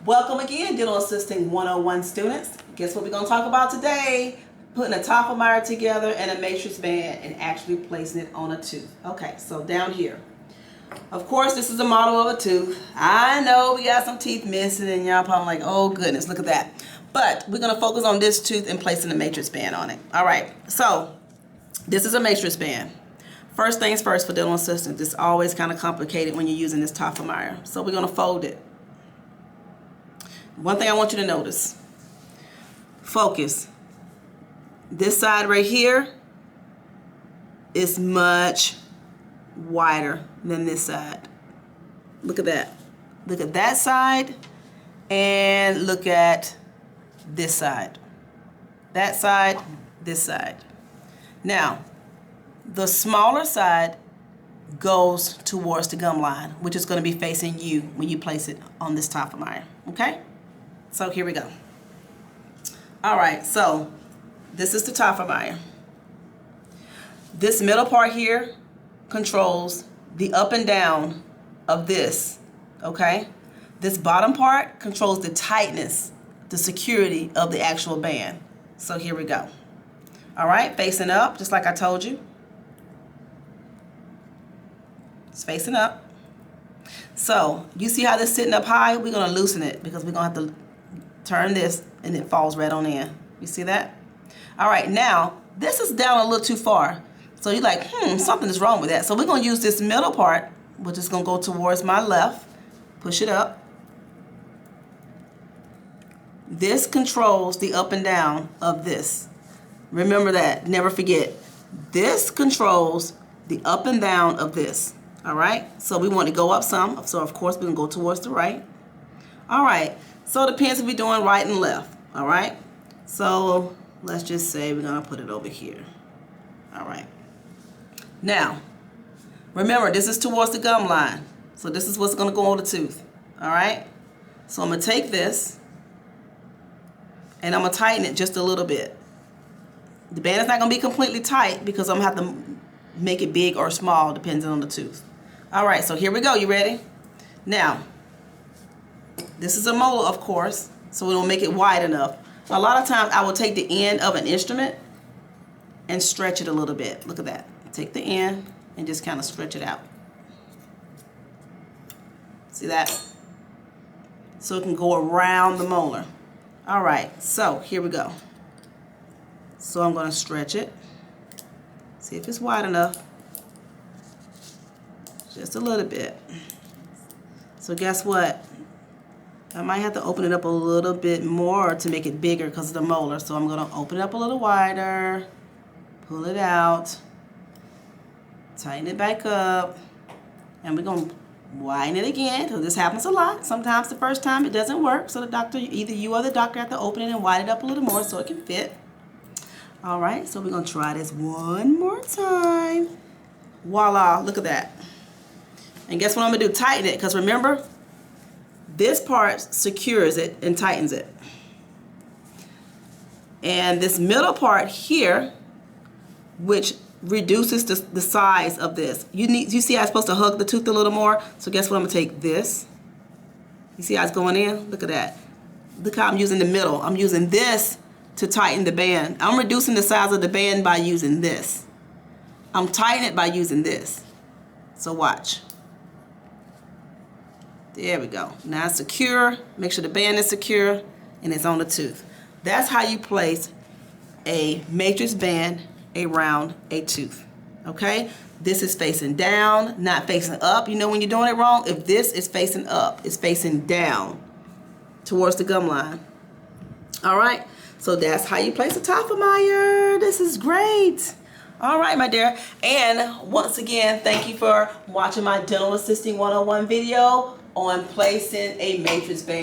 Welcome again, Dental Assisting 101 students. Guess what we're going to talk about today? Putting a Toffelmeier together and a matrix band and actually placing it on a tooth. Okay, so down here. Of course, this is a model of a tooth. I know we got some teeth missing and y'all probably like, oh goodness, look at that. But we're going to focus on this tooth and placing a matrix band on it. All right, so this is a matrix band. First things first for dental assistants, it's always kind of complicated when you're using this Toffelmeier. So we're going to fold it. One thing I want you to notice, focus. This side right here is much wider than this side. Look at that. Look at that side and look at this side. That side, this side. Now, the smaller side goes towards the gum line, which is going to be facing you when you place it on this Toffelmeier, okay? So here we go. All right, so this is the Toffelmeier. This middle part here controls the up and down of this, okay? This bottom part controls the tightness, the security of the actual band. So here we go. All right, facing up, just like I told you. It's facing up. So you see how this is sitting up high? We're gonna loosen it because we're gonna have to turn this and it falls right on in. You see that? All right, now this is down a little too far. So you're like, something is wrong with that. So we're gonna use this middle part, which is gonna go towards my left. Push it up. This controls the up and down of this. Remember that, never forget. This controls the up and down of this. All right, so we want to go up some. So of course we're gonna go towards the right. All right, so it depends if we're doing right and left. All right, so let's just say we're gonna put it over here. All right, now remember this is towards the gum line, so this is what's gonna go on the tooth. All right, so I'm gonna take this and I'm gonna tighten it just a little bit. The band is not gonna be completely tight because I'm gonna have to make it big or small depending on the tooth. All right, so here we go. You ready? Now, this is a molar, of course, so we don't make it wide enough. A lot of times I will take the end of an instrument and stretch it a little bit. Look at that. Take the end and just kind of stretch it out. See that? So it can go around the molar. All right, so here we go. So I'm going to stretch it. See if it's wide enough. Just a little bit. So guess what? I might have to open it up a little bit more to make it bigger because of the molar. So I'm going to open it up a little wider. Pull it out. Tighten it back up. And we're going to widen it again because this happens a lot. Sometimes the first time it doesn't work. So the doctor, either you or the doctor have to open it and widen it up a little more so it can fit. All right, so we're gonna try this one more time. Voila, look at that. And guess what I'm gonna do? Tighten it, because remember, this part secures it and tightens it. And this middle part here, which reduces the size of this. You see how it's supposed to hug the tooth a little more? So guess what, I'm gonna take this. You see how it's going in? Look at that. Look how I'm using the middle. I'm using this to tighten the band. I'm reducing the size of the band by using this. I'm tightening it by using this. So watch. There we go. Now it's secure. Make sure the band is secure and it's on the tooth. That's how you place a matrix band around a tooth. Okay? This is facing down, not facing up. You know when you're doing it wrong? If this is facing up, it's facing down towards the gum line. All right? So that's how you place a Toffelmeier. This is great. All right, my dear. And once again, thank you for watching my Dental Assisting 101 video on placing a matrix band.